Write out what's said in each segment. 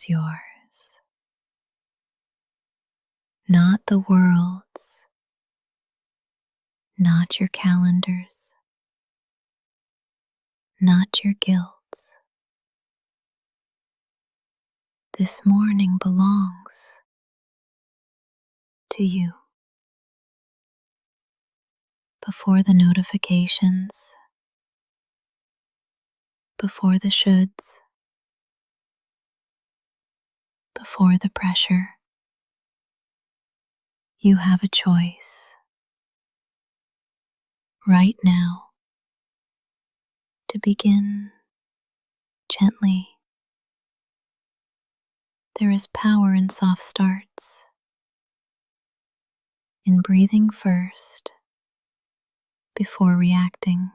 is yours, not the world's, not your calendar's, not your guilt's. This morning belongs to you. Before the notifications, before the shoulds, before the pressure, you have a choice right now to begin gently. There is power in soft starts, in breathing first before reacting.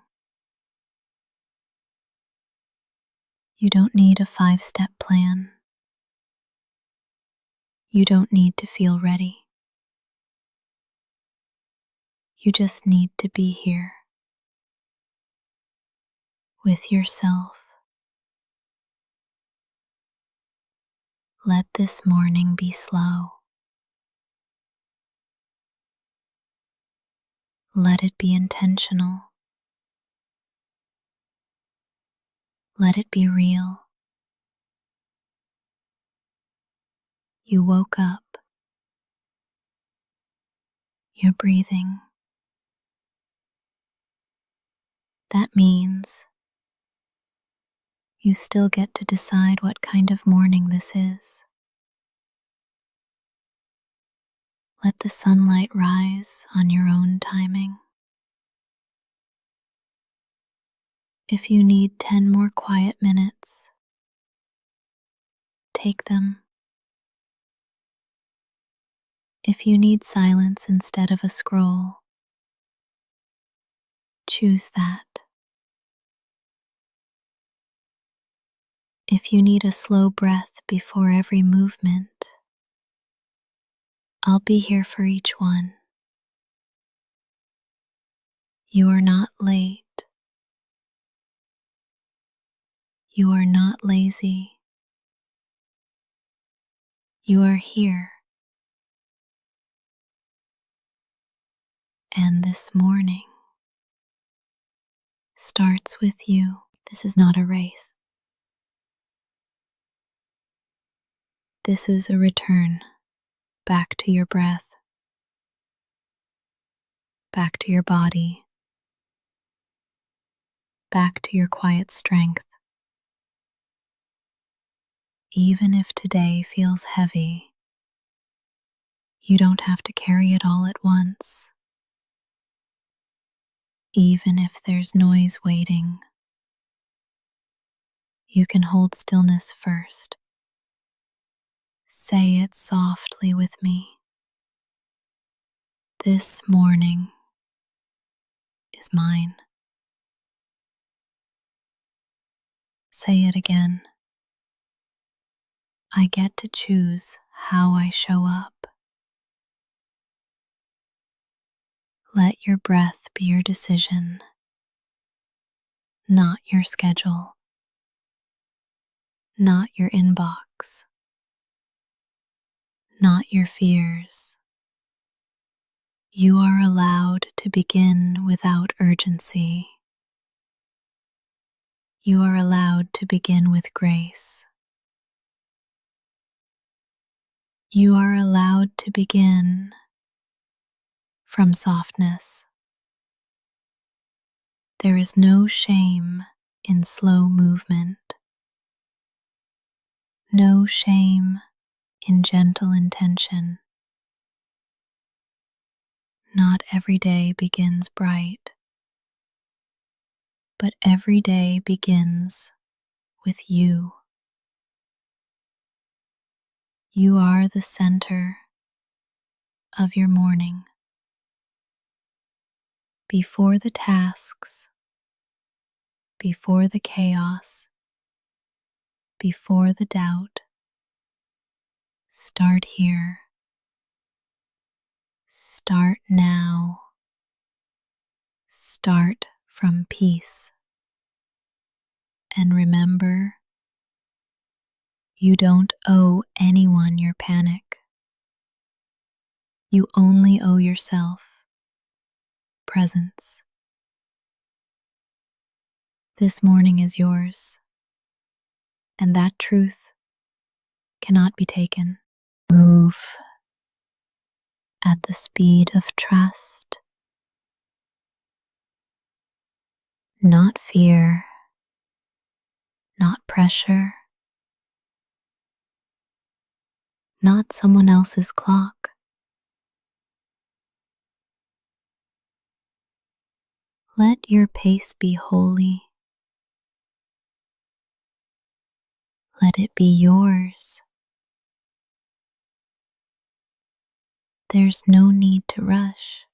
You don't need a 5-step plan. You don't need to feel ready. You just need to be here with yourself. Let this morning be slow. Let it be intentional. Let it be real. You woke up. You're breathing. That means you still get to decide what kind of morning this is. Let the sunlight rise on your own timing. If you need 10 more quiet minutes, take them. If you need silence instead of a scroll, choose that. If you need a slow breath before every movement, I'll be here for each one. You are not late. You are not lazy. You are here. And this morning starts with you. This is not a race. This is a return back to your breath, back to your body, back to your quiet strength. Even if today feels heavy, you don't have to carry it all at once. Even if there's noise waiting, you can hold stillness first. Say it softly with me. This morning is mine. Say it again. I get to choose how I show up. Let your breath be your decision, not your schedule, not your inbox, not your fears. You are allowed to begin without urgency. You are allowed to begin with grace. You are allowed to begin from softness. There is no shame in slow movement, no shame in gentle intention. Not every day begins bright, but every day begins with you. You are the center of your morning. Before the tasks, before the chaos, before the doubt, start here. Start now. Start from peace. And remember, You don't owe anyone your panic. You only owe yourself presence. This morning is yours, and that truth cannot be taken. Move at the speed of trust, not fear, not pressure, not someone else's clock. Let your pace be holy. Let it be yours. There's no need to rush.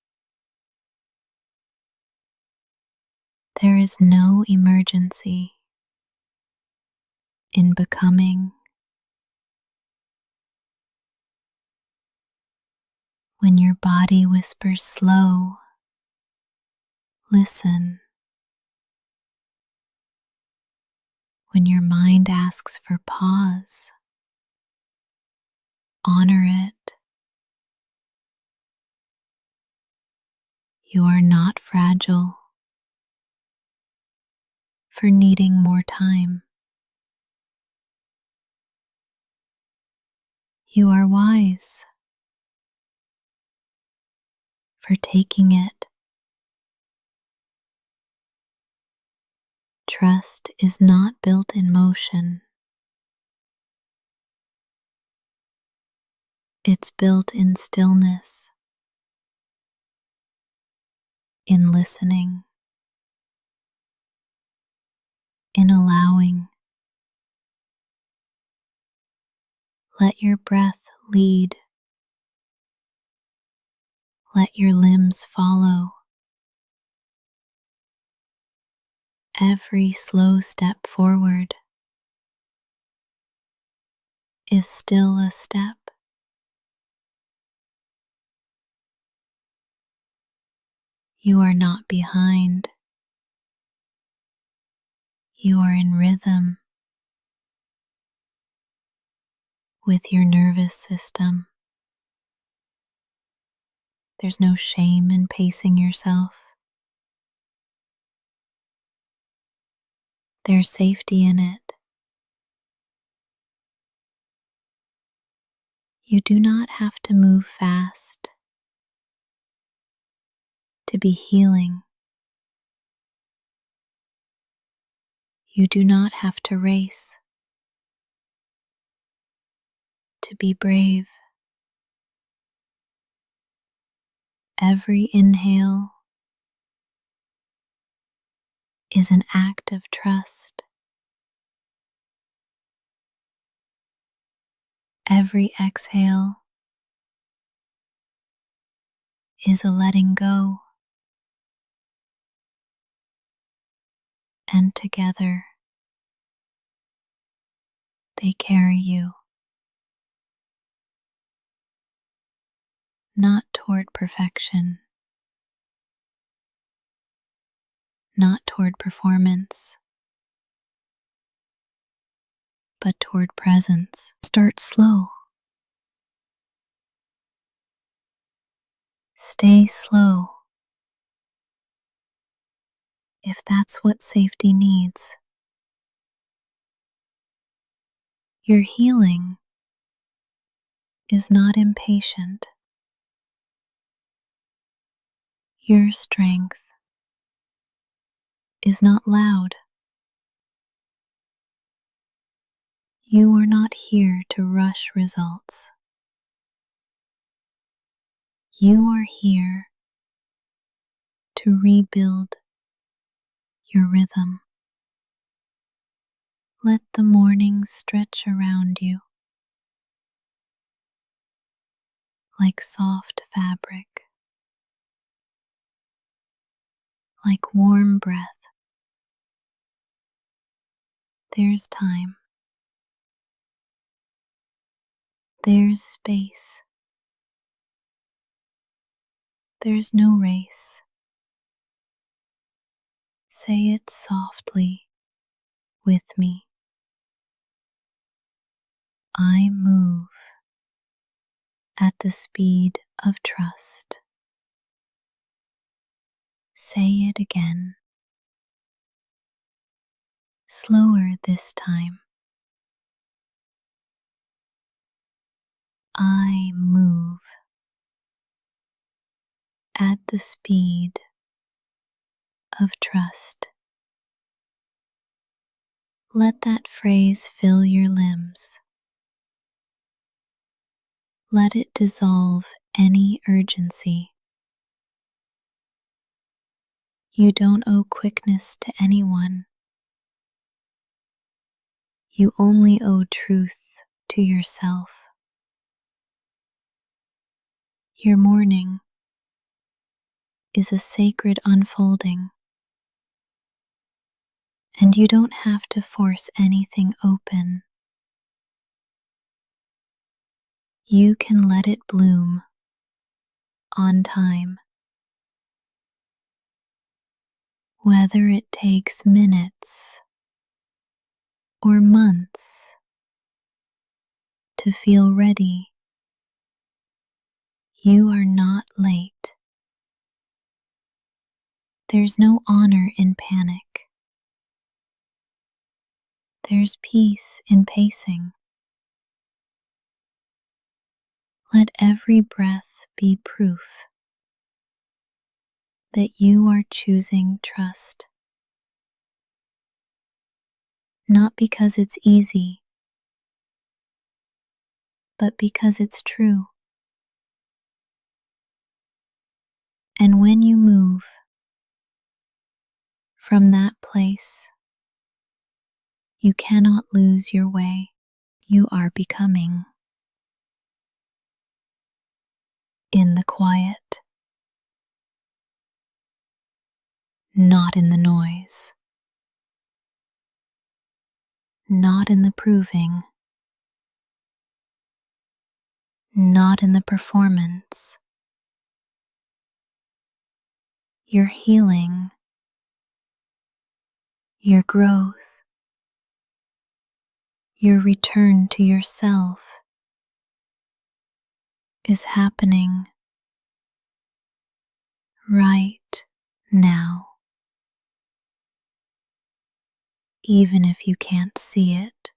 There is no emergency in becoming. When your body whispers slow, listen. When your mind asks for pause, honor it. You are not fragile for needing more time. You are wise for taking it. Trust is not built in motion. It's built in stillness, in listening, in allowing. Let your breath lead. Let your limbs follow. Every slow step forward is still a step. You are not behind. You are in rhythm with your nervous system. There's no shame in pacing yourself. There's safety in it. You do not have to move fast to be healing. You do not have to race to be brave. Every inhale is an act of trust. Every exhale is a letting go. And together, they carry you, not toward perfection, not toward performance, but toward presence. Start slow. Stay slow if that's what safety needs. Your healing is not impatient. Your strength is not loud. You are not here to rush results. You are here to rebuild your rhythm. Let the morning stretch around you like soft fabric, like warm breath. There's time. There's space. There's no race. Say it softly with me. I move at the speed of trust. Say it again, slower this time. I move at the speed of trust. Let that phrase fill your limbs. Let it dissolve any urgency. You don't owe quickness to anyone. You only owe truth to yourself. Your morning is a sacred unfolding, and you don't have to force anything open. You can let it bloom on time. Whether it takes minutes or months to feel ready, you are not late. There's no honor in panic. There's peace in pacing. Let every breath be proof that you are choosing trust. Not because it's easy, but because it's true. And when you move from that place, you cannot lose your way. You are becoming in the quiet, not in the noise, not in the proving, not in the performance. Your healing, your growth, your return to yourself is happening right now. Even if you can't see it,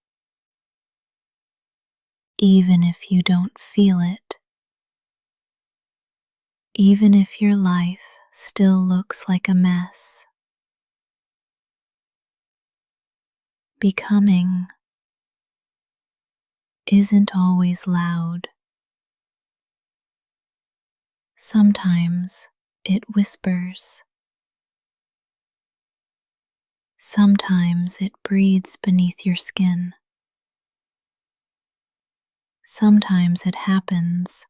even if you don't feel it, even if your life still looks like a mess, becoming isn't always loud. Sometimes it whispers. Sometimes it breathes beneath your skin. Sometimes it happens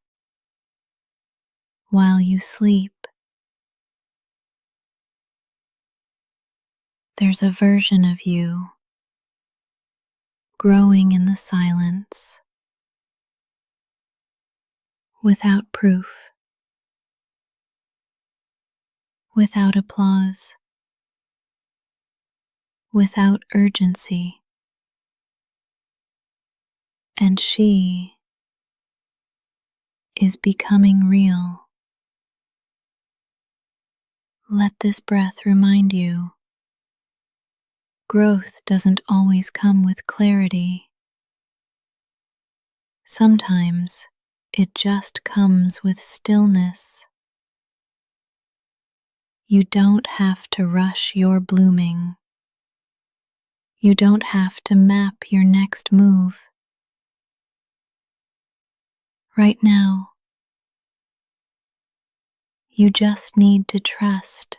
while you sleep. There's a version of you growing in the silence, without proof, without applause, without urgency. And she is becoming real. Let this breath remind you, growth doesn't always come with clarity. Sometimes it just comes with stillness. You don't have to rush your blooming. You don't have to map your next move. Right now, you just need to trust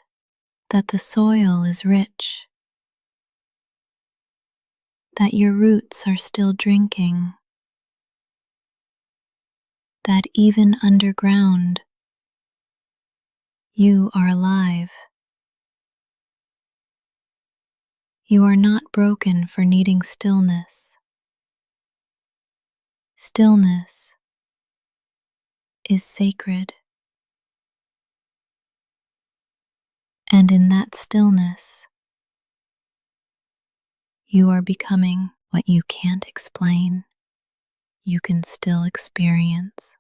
that the soil is rich, that your roots are still drinking, that even underground, you are alive. You are not broken for needing stillness. Stillness is sacred. And in that stillness, you are becoming what you can't explain. you can still experience.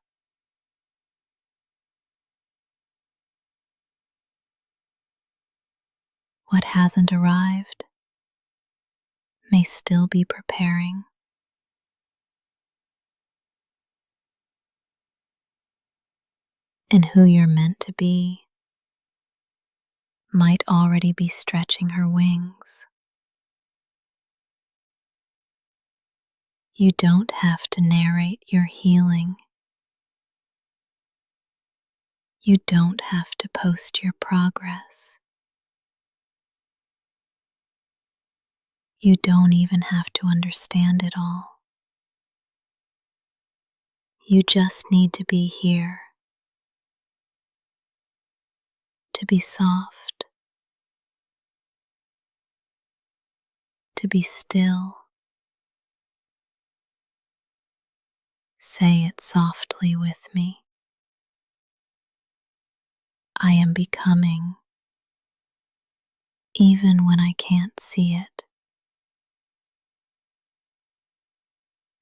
What hasn't arrived may still be preparing. And who you're meant to be might already be stretching her wings. You don't have to narrate your healing. You don't have to post your progress. You don't even have to understand it all. You just need to be here, to be soft, to be still. Say it softly with me. I am becoming, even when I can't see it.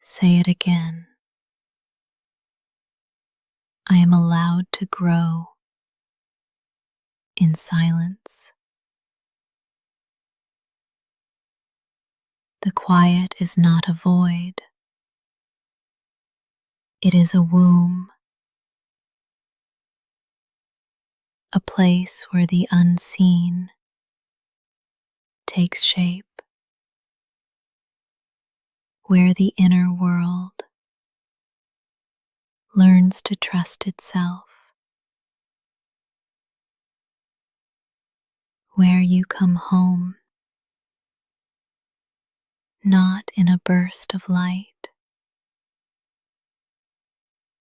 Say it again. I am allowed to grow in silence. The quiet is not a void. It is a womb, a place where the unseen takes shape, where the inner world learns to trust itself, where you come home, not in a burst of light,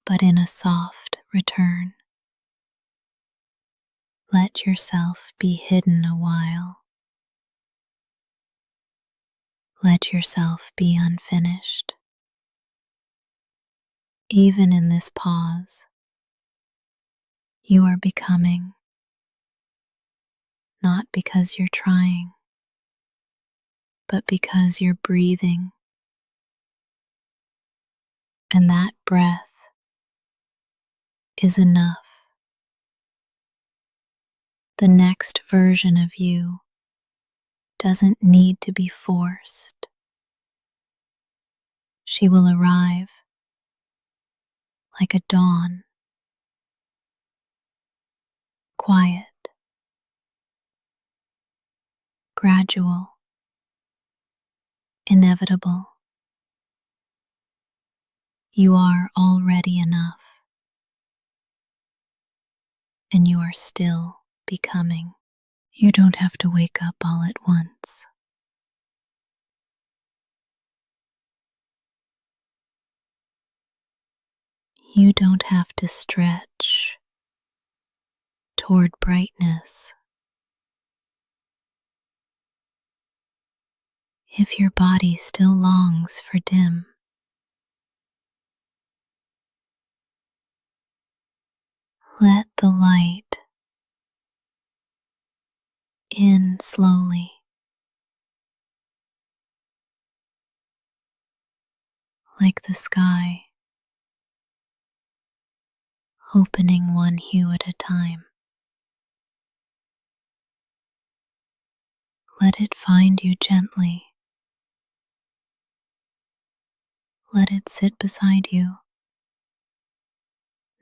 but in a soft return. Let yourself be hidden a while. Let yourself be unfinished. Even in this pause, you are becoming, not because you're trying, but because you're breathing. And that breath is enough. The next version of you doesn't need to be forced. She will arrive like a dawn, quiet, gradual, inevitable. You are already enough, and you are still becoming. You don't have to wake up all at once. You don't have to stretch toward brightness. If your body still longs for dim, let the light in slowly, like the sky, opening one hue at a time. Let it find you gently. Let it sit beside you,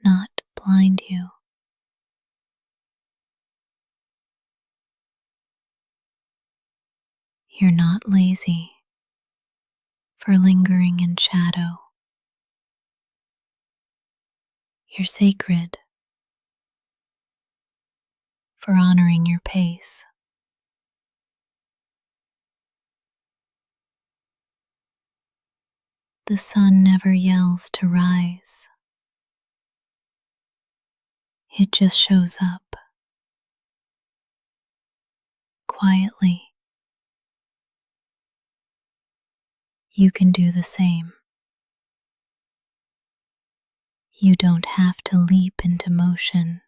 not blind you. You're not lazy for lingering in shadow. You're sacred for honoring your pace. The sun never yells to rise. It just shows up quietly. You can do the same. You don't have to leap into motion.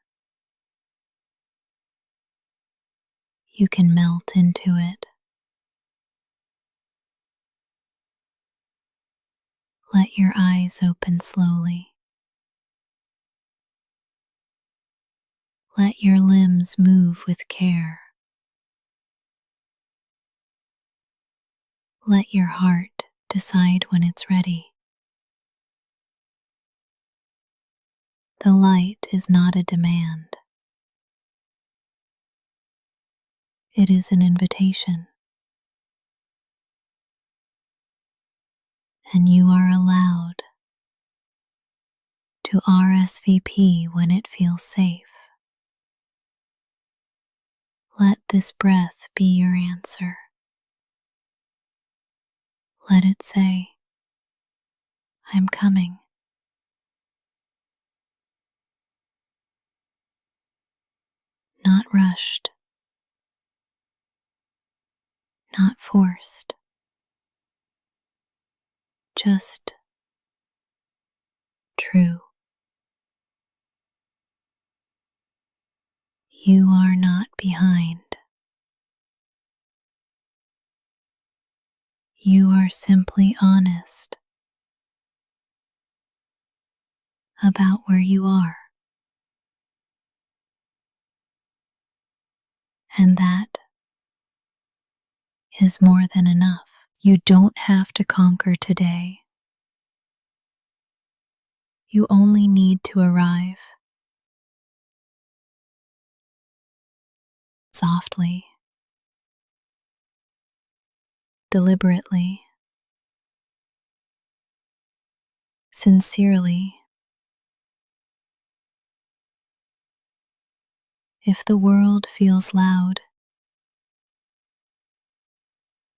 You can melt into it. Let your eyes open slowly. Let your limbs move with care. Let your heart decide when it's ready. The light is not a demand. It is an invitation. And you are allowed to RSVP when it feels safe. Let this breath be your answer. Let it say, I'm coming. Not rushed, not forced, just true. You are not behind. You are simply honest about where you are. And that is more than enough. You don't have to conquer today. You only need to arrive softly, deliberately, sincerely. If the world feels loud,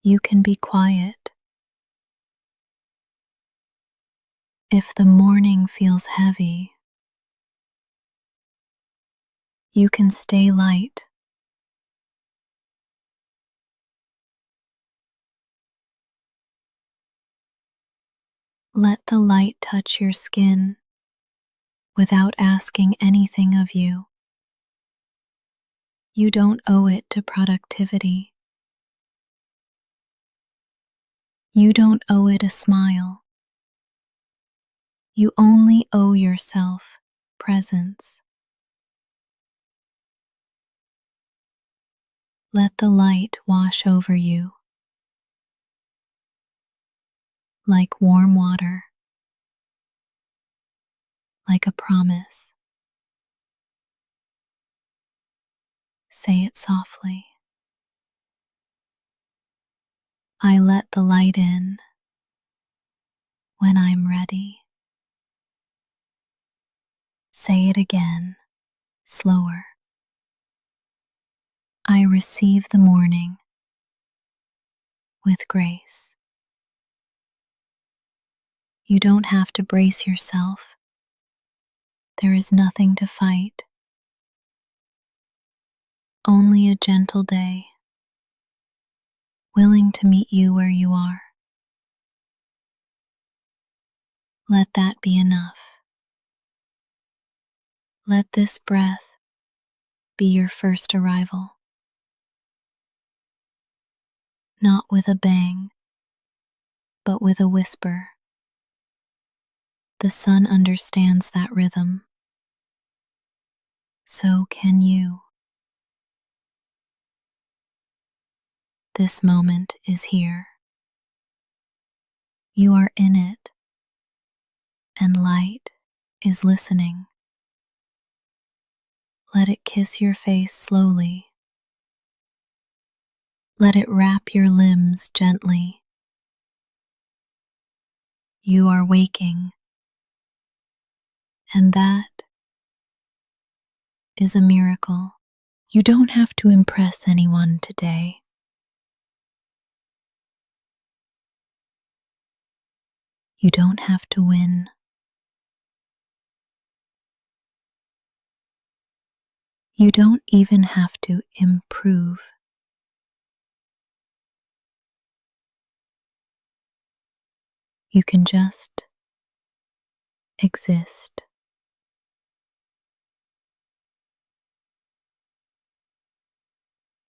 you can be quiet. If the morning feels heavy, you can stay light. Let the light touch your skin without asking anything of you. You don't owe it to productivity. You don't owe it a smile. You only owe yourself presence. Let the light wash over you like warm water, like a promise. Say it softly. I let the light in when I'm ready. Say it again, slower. I receive the morning with grace. You don't have to brace yourself. There is nothing to fight. Only a gentle day, willing to meet you where you are. Let that be enough. Let this breath be your first arrival. Not with a bang, but with a whisper. The sun understands that rhythm. So can you. This moment is here. You are in it, and light is listening. Let it kiss your face slowly. Let it wrap your limbs gently. You are waking, and that is a miracle. You don't have to impress anyone today. You don't have to win. You don't even have to improve. You can just exist.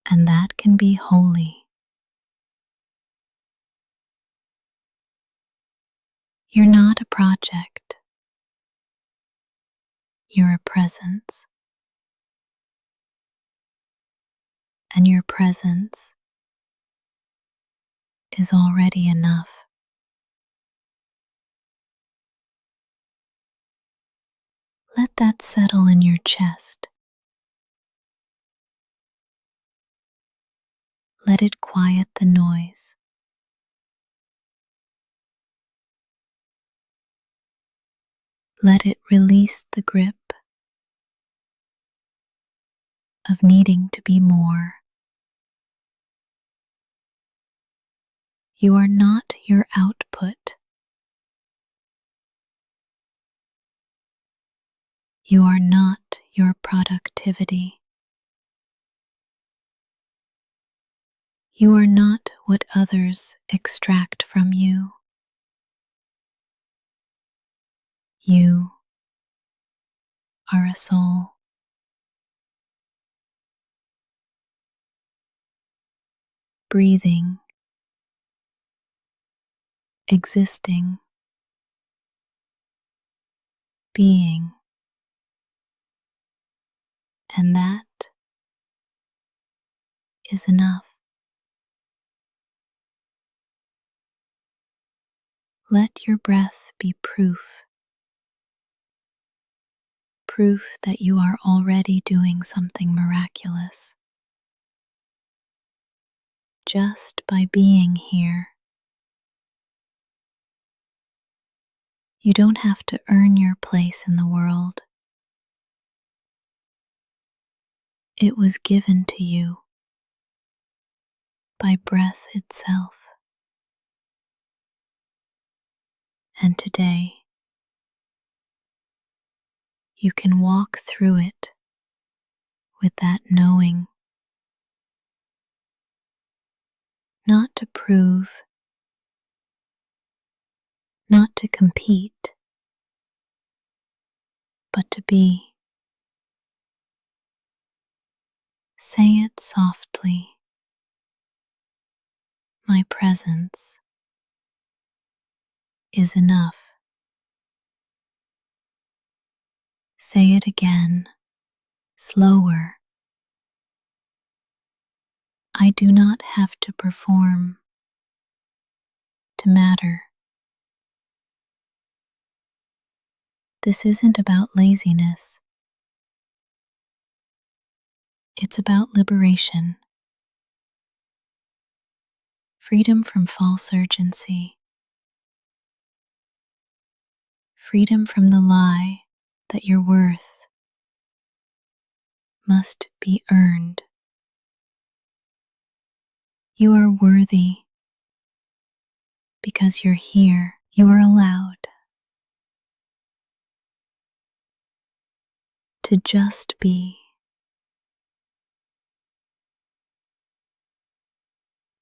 And that can be holy. You're not a project, you're a presence, and your presence is already enough. Let that settle in your chest. Let it quiet the noise. Let it release the grip of needing to be more. You are not your output. You are not your productivity. You are not what others extract from you. You are a soul. Breathing, existing, being, and that is enough. Let your breath be proof that you are already doing something miraculous. Just by being here, you don't have to earn your place in the world. It was given to you by breath itself. And today, you can walk through it with that knowing, not to prove, not to compete, but to be. Say it softly. My presence is enough. Say it again, slower. I do not have to perform to matter. This isn't about laziness. It's about liberation. Freedom from false urgency. Freedom from the lie that your worth must be earned. You are worthy because you're here. You are allowed to just be,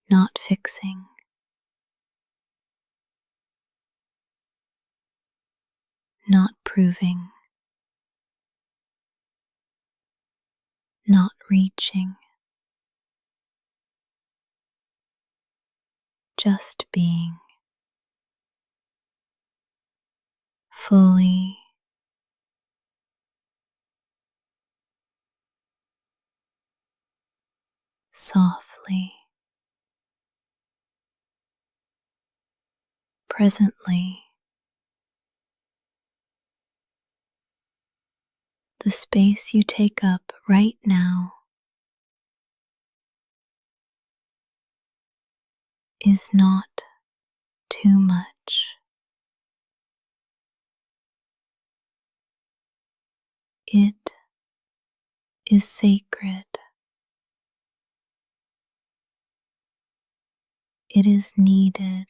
not fixing, not proving, not reaching, just being, fully, softly, presently. The space you take up right now is not too much. It is sacred. It is needed.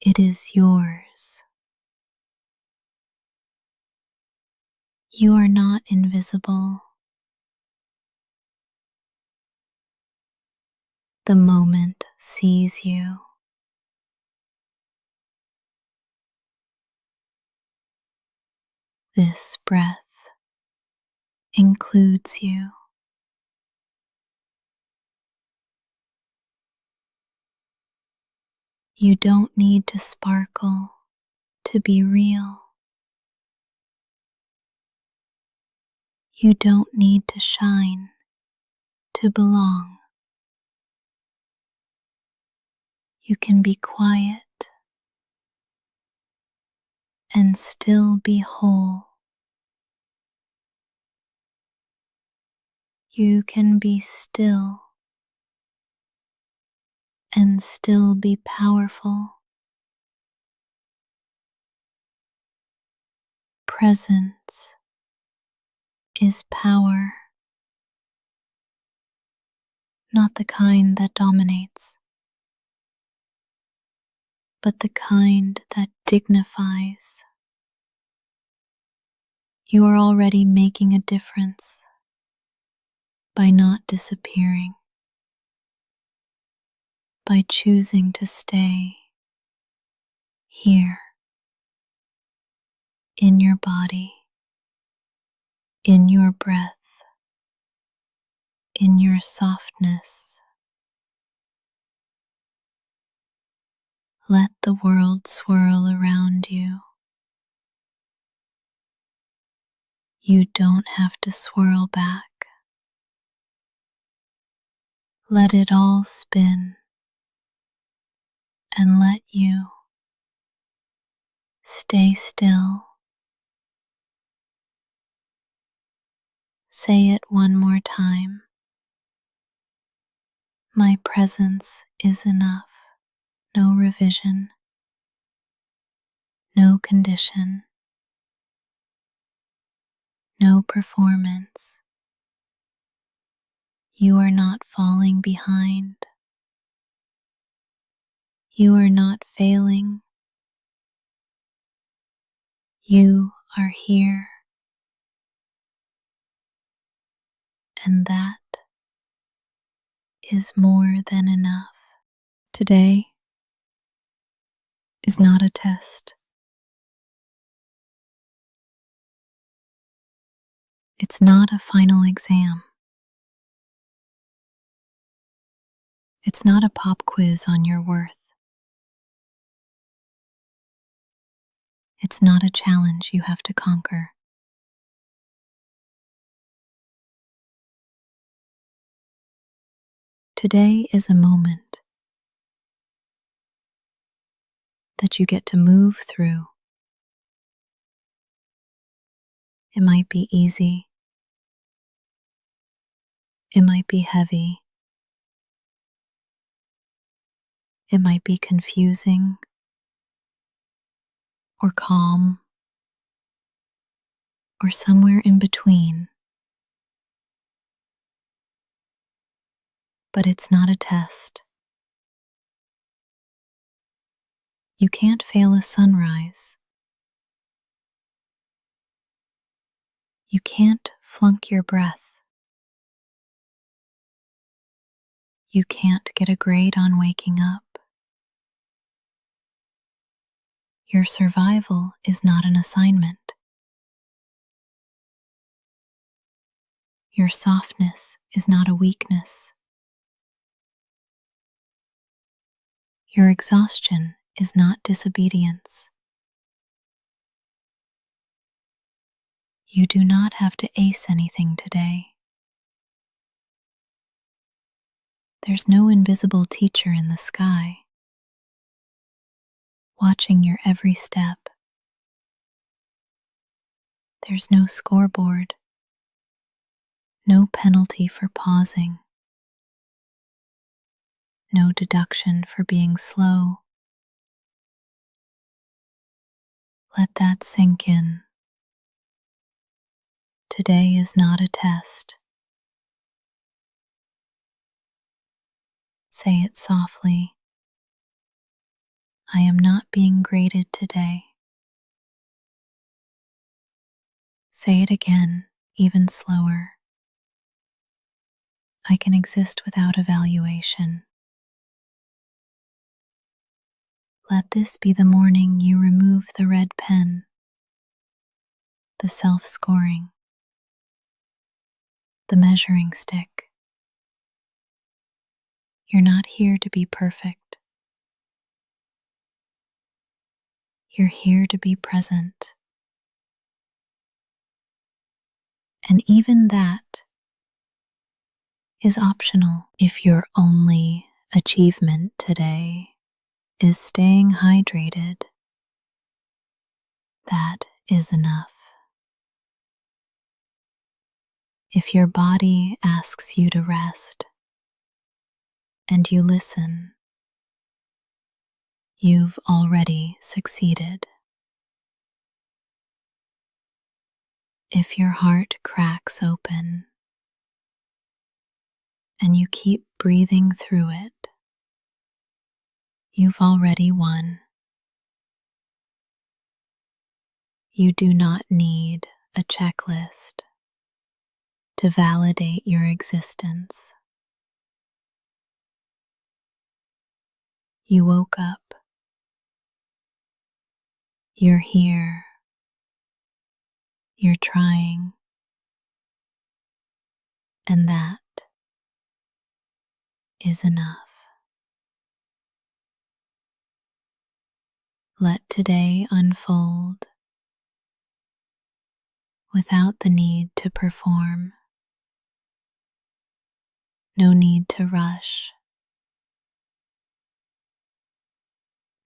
It is yours. You are not invisible. The moment sees you. This breath includes you. You don't need to sparkle to be real. You don't need to shine to belong. You can be quiet and still be whole. You can be still and still be powerful. Presence is power, not the kind that dominates, but the kind that dignifies. You are already making a difference by not disappearing, by choosing to stay here in your body, in your breath, in your softness. Let the world swirl around you. You don't have to swirl back. Let it all spin and let you stay still. Say it one more time. My presence is enough. No revision, no condition, no performance. You are not falling behind. You are not failing. You are here. And that is more than enough. Today is not a test. It's not a final exam. It's not a pop quiz on your worth. It's not a challenge you have to conquer. Today is a moment that you get to move through. It might be easy. It might be heavy. It might be confusing or calm or somewhere in between. But it's not a test. You can't fail a sunrise. You can't flunk your breath. You can't get a grade on waking up. Your survival is not an assignment. Your softness is not a weakness. Your exhaustion is not disobedience. You do not have to ace anything today. There's no invisible teacher in the sky, watching your every step. There's no scoreboard, no penalty for pausing, no deduction for being slow. Let that sink in. Today is not a test. Say it softly. I am not being graded today. Say it again, even slower. I can exist without evaluation. Let this be the morning you remove the red pen, the self-scoring, the measuring stick. You're not here to be perfect. You're here to be present. And even that is optional. If your only achievement today is staying hydrated, that is enough. If your body asks you to rest and you listen, you've already succeeded. If your heart cracks open and you keep breathing through it, you've already won. You do not need a checklist to validate your existence. You woke up. You're here. You're trying. And that is enough. Let today unfold without the need to perform. No need to rush.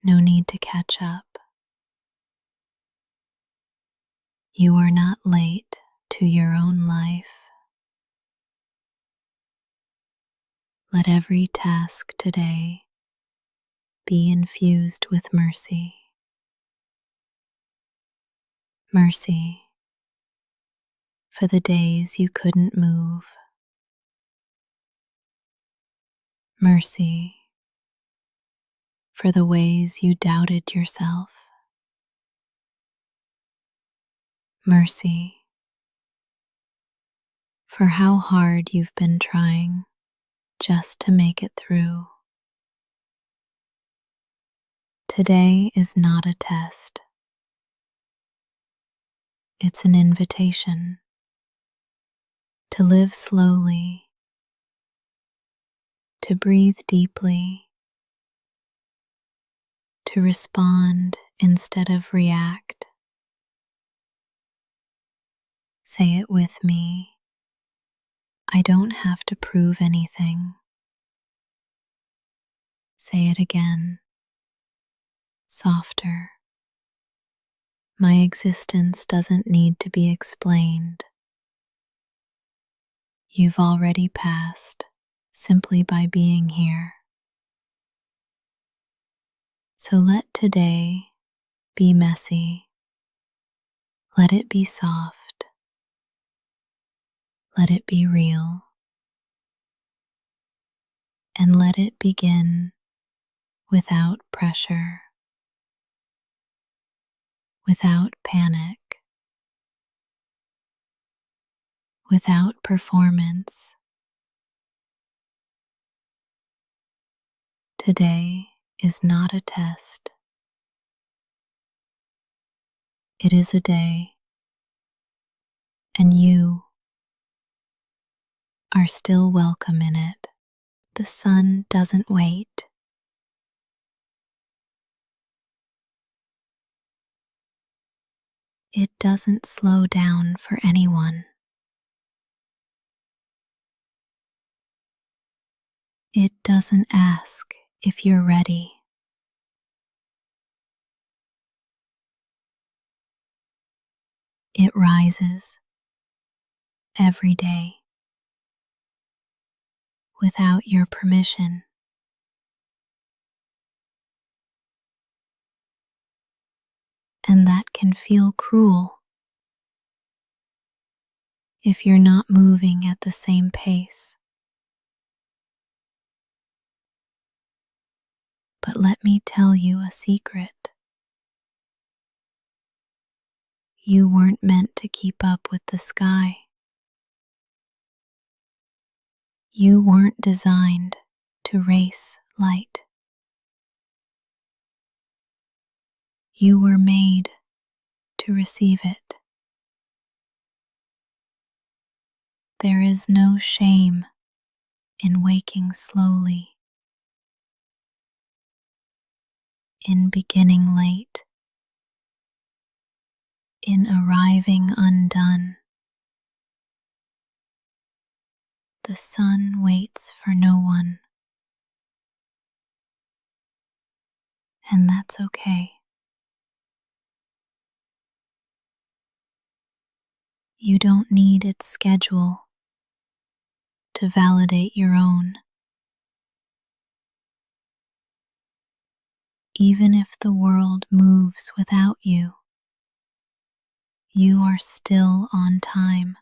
No need to catch up. You are not late to your own life. Let every task today be infused with mercy. Mercy for the days you couldn't move. Mercy for the ways you doubted yourself. Mercy for how hard you've been trying just to make it through. Today is not a test. It's an invitation to live slowly, to breathe deeply, to respond instead of react. Say it with me. I don't have to prove anything. Say it again, softer. My existence doesn't need to be explained. You've already passed simply by being here. So let today be messy. Let it be soft. Let it be real. And let it begin without pressure, without panic, without performance. Today is not a test. It is a day, and you are still welcome in it. The sun doesn't wait. It doesn't slow down for anyone. It doesn't ask if you're ready. It rises every day without your permission. And that can feel cruel if you're not moving at the same pace. But let me tell you a secret. You weren't meant to keep up with the sky. You weren't designed to race light. You were made to receive it. There is no shame in waking slowly, in beginning late, in arriving undone. The sun waits for no one, and that's okay. You don't need its schedule to validate your own. Even if the world moves without you, you are still on time.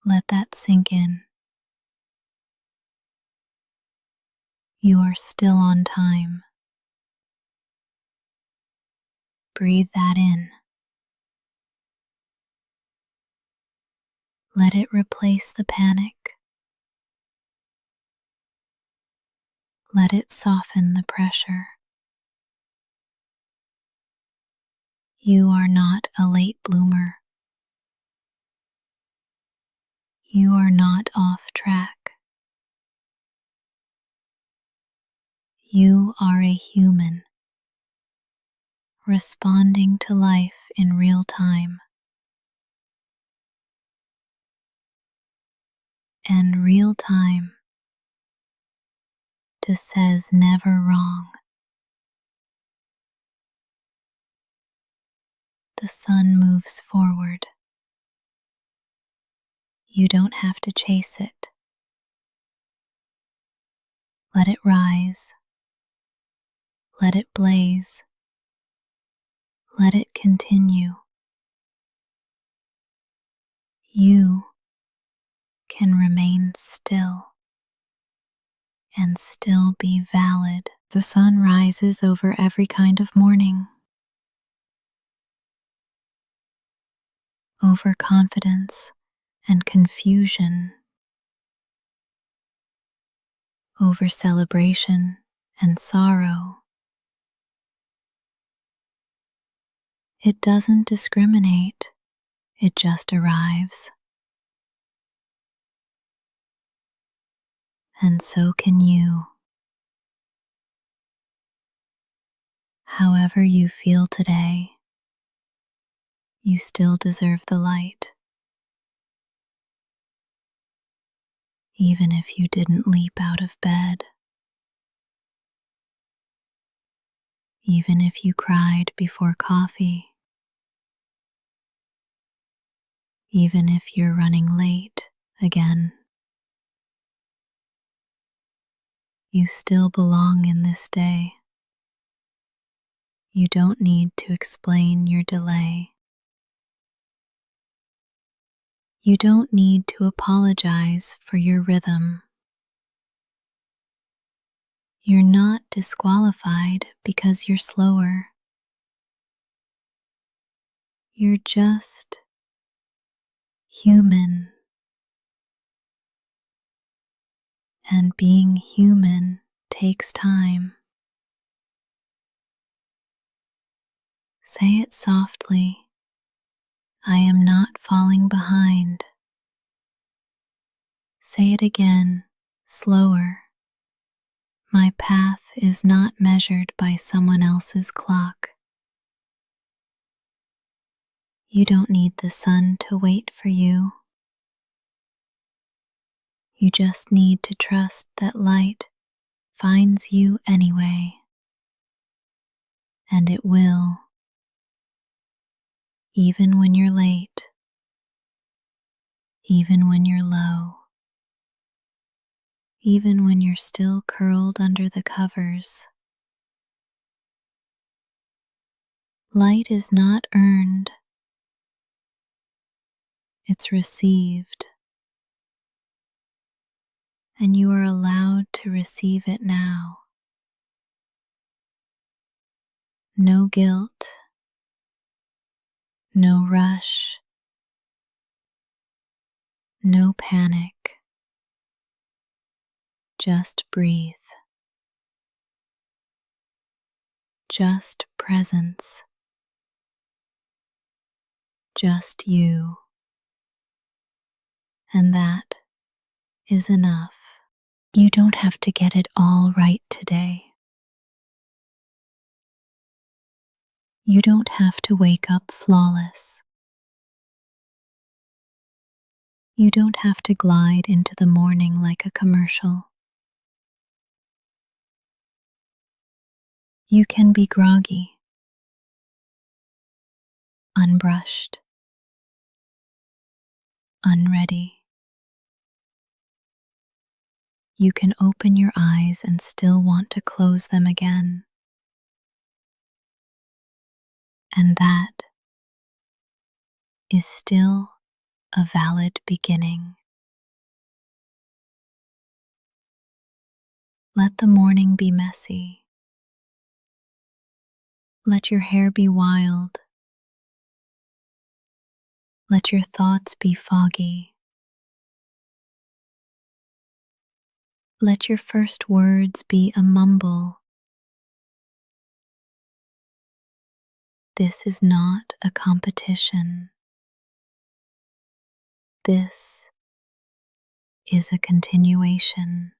Let that sink in. You are still on time. Breathe that in. Let it replace the panic. Let it soften the pressure. You are not a late bloomer. You are not off track. You are a human, responding to life in real time. And real time just says never wrong. The sun moves forward. You don't have to chase it. Let it rise. Let it blaze. Let it continue. You can remain still and still be valid. The sun rises over every kind of morning, over confidence and confusion, over celebration and sorrow. It doesn't discriminate, it just arrives. And so can you. However you feel today, you still deserve the light. Even if you didn't leap out of bed, even if you cried before coffee, even if you're running late again, you still belong in this day. You don't need to explain your delay. You don't need to apologize for your rhythm. You're not disqualified because you're slower. You're just human. And being human takes time. Say it softly. I am not falling behind. Say it again, slower. My path is not measured by someone else's clock. You don't need the sun to wait for you. You just need to trust that light finds you anyway. And it will. Even when you're late. Even when you're low. Even when you're still curled under the covers. Light is not earned. It's received. And you are allowed to receive it now. No guilt. No rush. No panic. Just breathe. Just presence. Just you. And that is enough. You don't have to get it all right today. You don't have to wake up flawless. You don't have to glide into the morning like a commercial. You can be groggy, unbrushed, unready. You can open your eyes and still want to close them again. And that is still a valid beginning. Let the morning be messy. Let your hair be wild. Let your thoughts be foggy. Let your first words be a mumble. This is not a competition. This is a continuation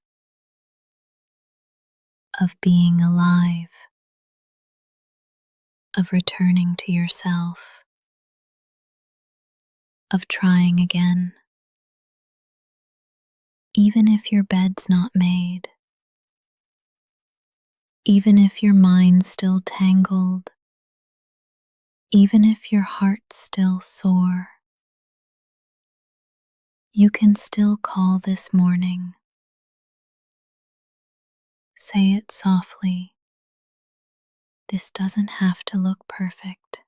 of being alive, of returning to yourself, of trying again. Even if your bed's not made, even if your mind's still tangled, even if your heart's still sore, you can still call this morning. Say it softly. This doesn't have to look perfect.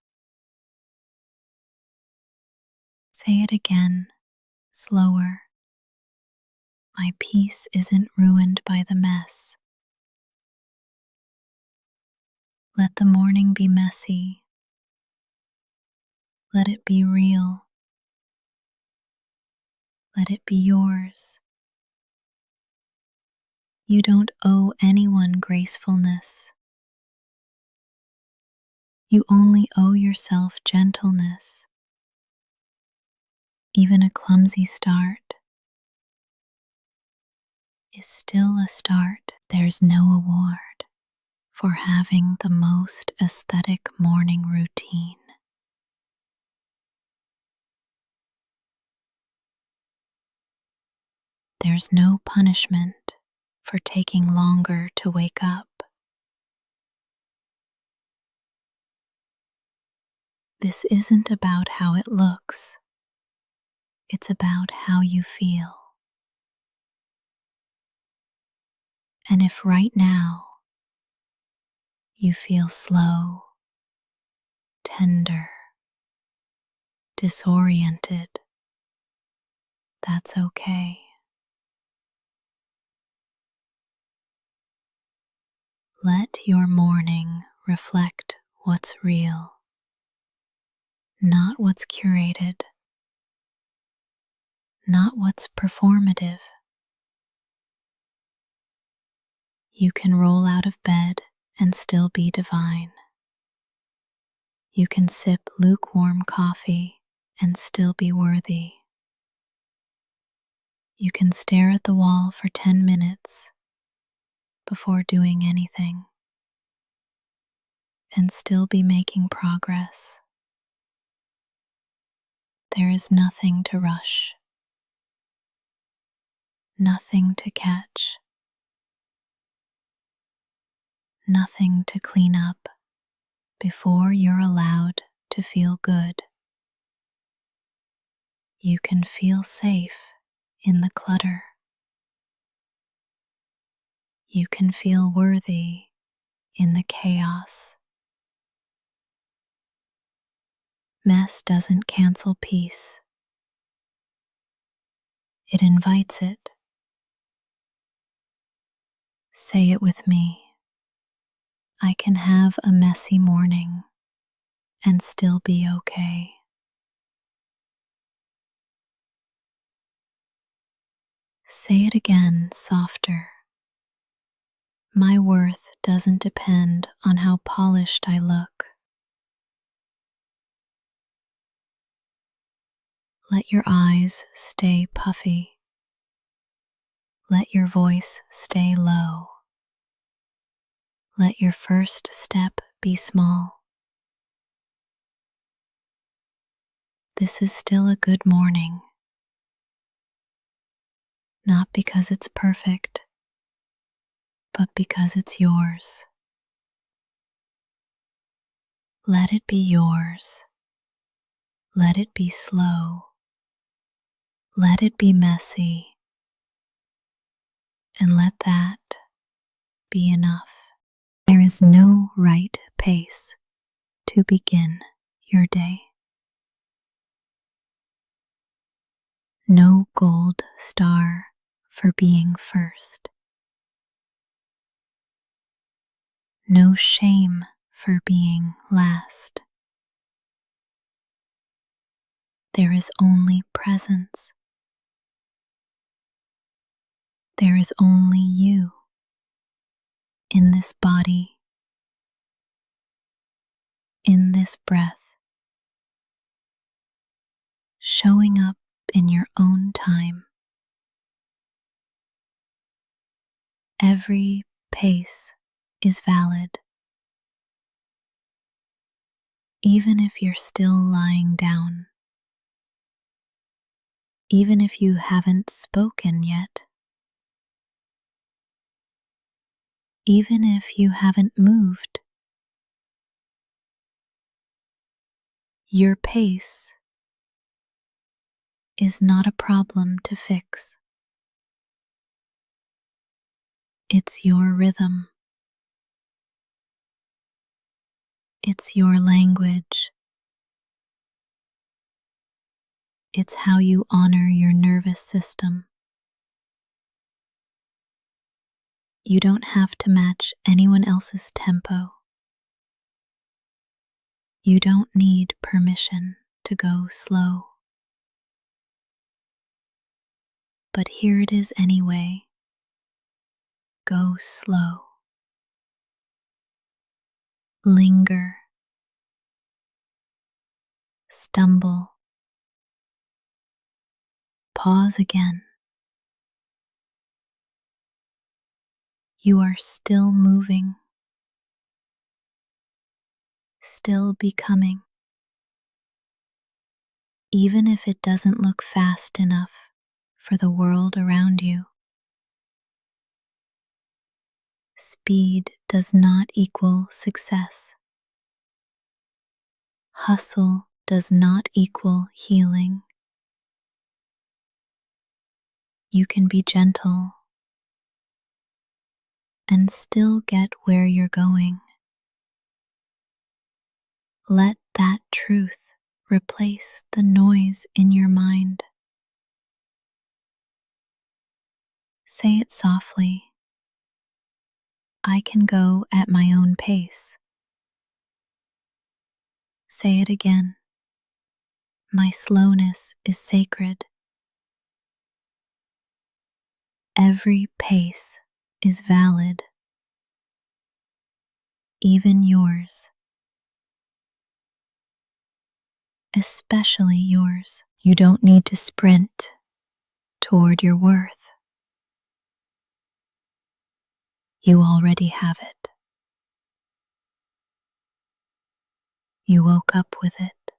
Say it again, slower. My peace isn't ruined by the mess. Let the morning be messy. Let it be real. Let it be yours. You don't owe anyone gracefulness. You only owe yourself gentleness. Even a clumsy start is still a start. There's no award for having the most aesthetic morning routine. There's no punishment for taking longer to wake up. This isn't about how it looks. It's about how you feel. And if right now you feel slow, tender, disoriented, that's okay. Let your morning reflect what's real, not what's curated, not what's performative. You can roll out of bed and still be divine. You can sip lukewarm coffee and still be worthy. You can stare at the wall for 10 minutes before doing anything and still be making progress. There is nothing to rush, nothing to catch, nothing to clean up before you're allowed to feel good. You can feel safe in the clutter. You can feel worthy in the chaos. Mess doesn't cancel peace. It invites it. Say it with me. I can have a messy morning and still be okay. Say it again, softer. My worth doesn't depend on how polished I look. Let your eyes stay puffy. Let your voice stay low. Let your first step be small. this is still a good morning, not because it's perfect, but because it's yours. Let it be yours. Let it be slow. Let it be messy. And let that be enough. There is no right pace to begin your day. No gold star for being first. No shame for being last. There is only presence. There is only you in this body, in this breath, showing up in your own time. Every pace is valid. Even if you're still lying down, even if you haven't spoken yet, even if you haven't moved, your pace is not a problem to fix. It's your rhythm. It's your language. It's how you honor your nervous system. You don't have to match anyone else's tempo. You don't need permission to go slow. But here it is anyway. Go slow. Linger. Stumble. Pause again. You are still moving, still becoming, even if it doesn't look fast enough for the world around you. Speed does not equal success. Hustle does not equal healing. You can be gentle and still get where you're going. Let that truth replace the noise in your mind. Say it softly. I can go at my own pace. Say it again. My slowness is sacred. Every pace is valid, even yours. Especially yours. You don't need to sprint toward your worth. You already have it. You woke up with it.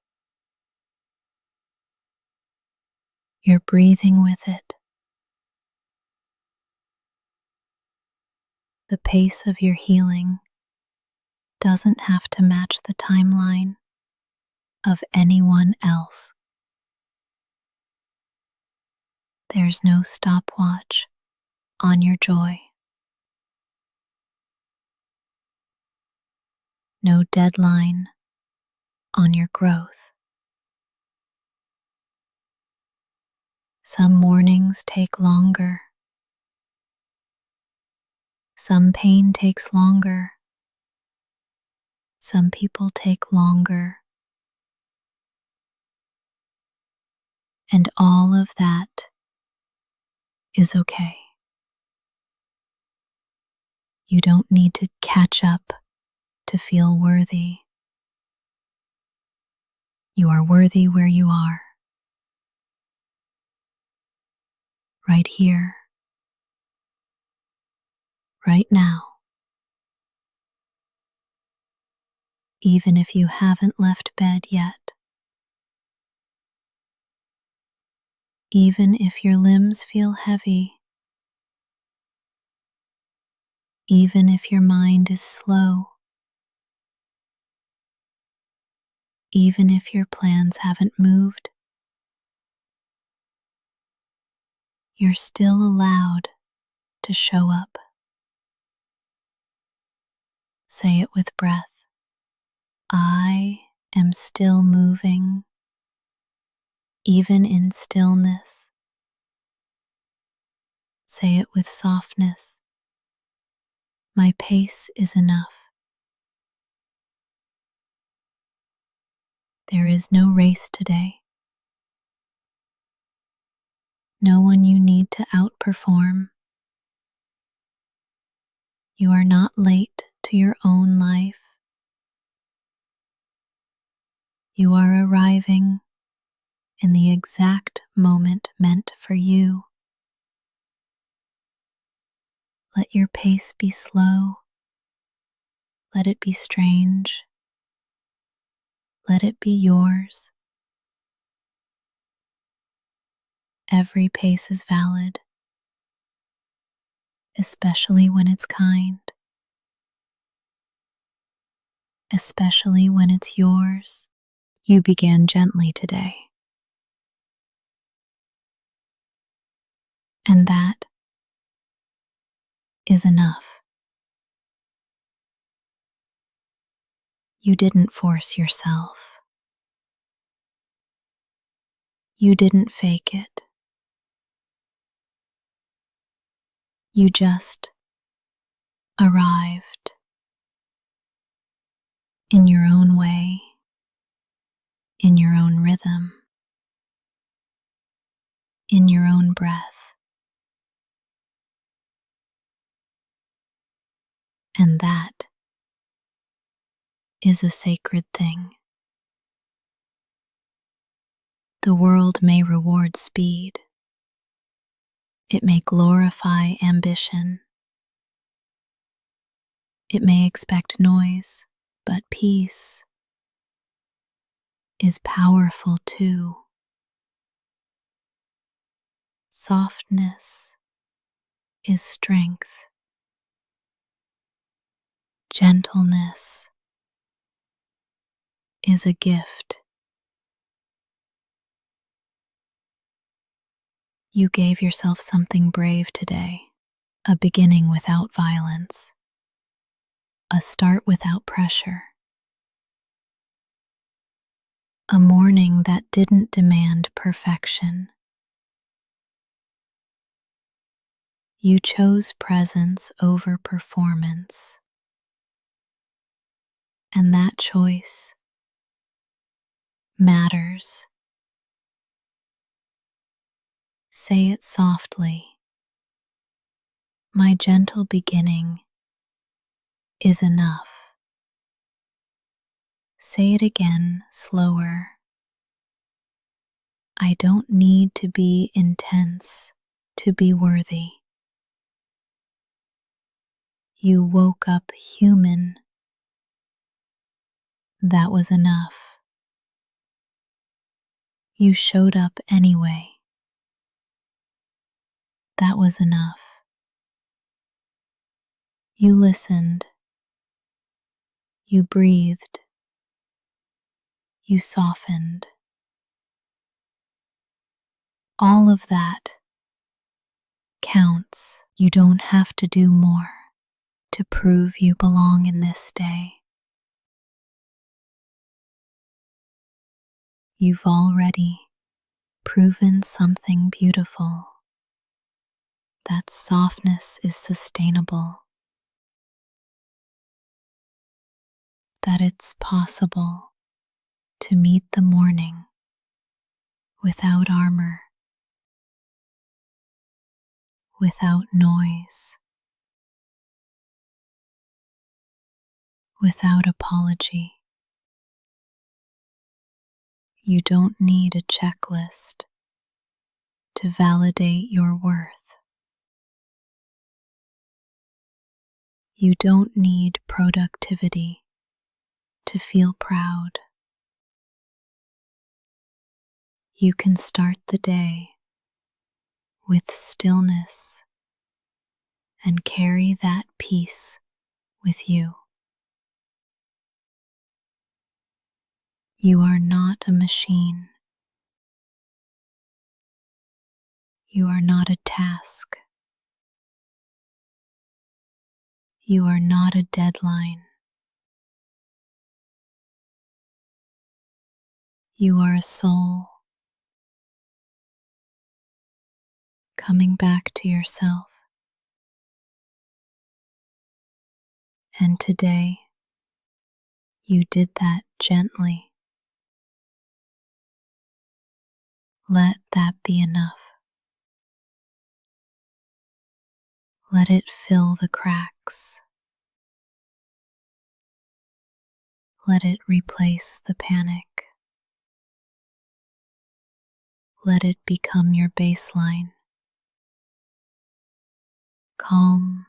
You're breathing with it. The pace of your healing doesn't have to match the timeline of anyone else. There's no stopwatch on your joy. No deadline on your growth. Some mornings take longer. Some pain takes longer. Some people take longer. And all of that is okay. You don't need to catch up to feel worthy. You are worthy where you are. Right here. Right now. Even if you haven't left bed yet. Even if your limbs feel heavy, even if your mind is slow, even if your plans haven't moved, you're still allowed to show up. Say it with breath. I am still moving, even in stillness. Say it with softness. My pace is enough. There is no race today. No one you need to outperform. You are not late to your own life. You are arriving in the exact moment meant for you. Let your pace be slow. Let it be strange. Let it be yours. Every pace is valid, especially when it's kind, especially when it's yours. You began gently today, and that is enough. You didn't force yourself. You didn't fake it. You just arrived in your own way, in your own rhythm, in your own breath. And that is a sacred thing. The world may reward speed. It may glorify ambition. It may expect noise, but peace is powerful too. Softness is strength. Gentleness is a gift. You gave yourself something brave today, a beginning without violence, a start without pressure, a morning that didn't demand perfection. You chose presence over performance, and that choice matters. Say it softly. My gentle beginning is enough. Say it again, slower. I don't need to be intense to be worthy. You woke up human. That was enough. You showed up anyway. That was enough. You listened. You breathed. You softened. All of that counts. You don't have to do more to prove you belong in this day. You've already proven something beautiful. That softness is sustainable. That it's possible to meet the morning without armor, without noise, without apology. You don't need a checklist to validate your worth. You don't need productivity to feel proud. You can start the day with stillness and carry that peace with you. You are not a machine. You are not a task. You are not a deadline. You are a soul coming back to yourself. And today, you did that gently. Let that be enough. Let it fill the cracks. Let it replace the panic. Let it become your baseline. Calm,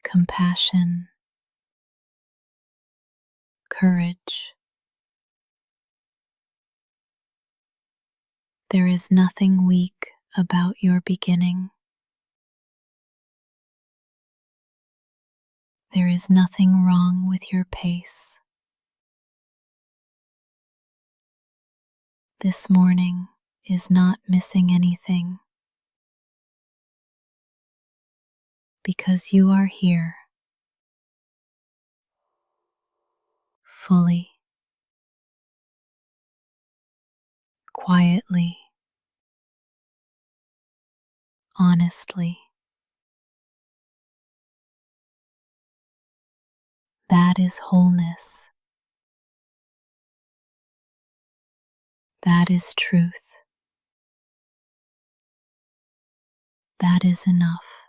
compassion, courage. There is nothing weak about your beginning. There is nothing wrong with your pace. This morning is not missing anything because you are here fully, quietly, honestly. That is wholeness. That is truth. That is enough.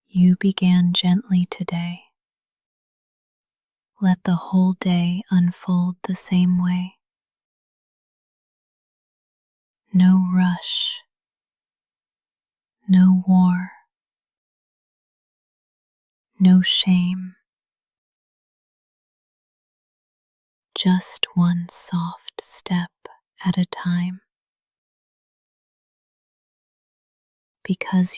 You began gently today. Let the whole day unfold the same way. No rush, no war, no shame. Just one soft step at a time. Because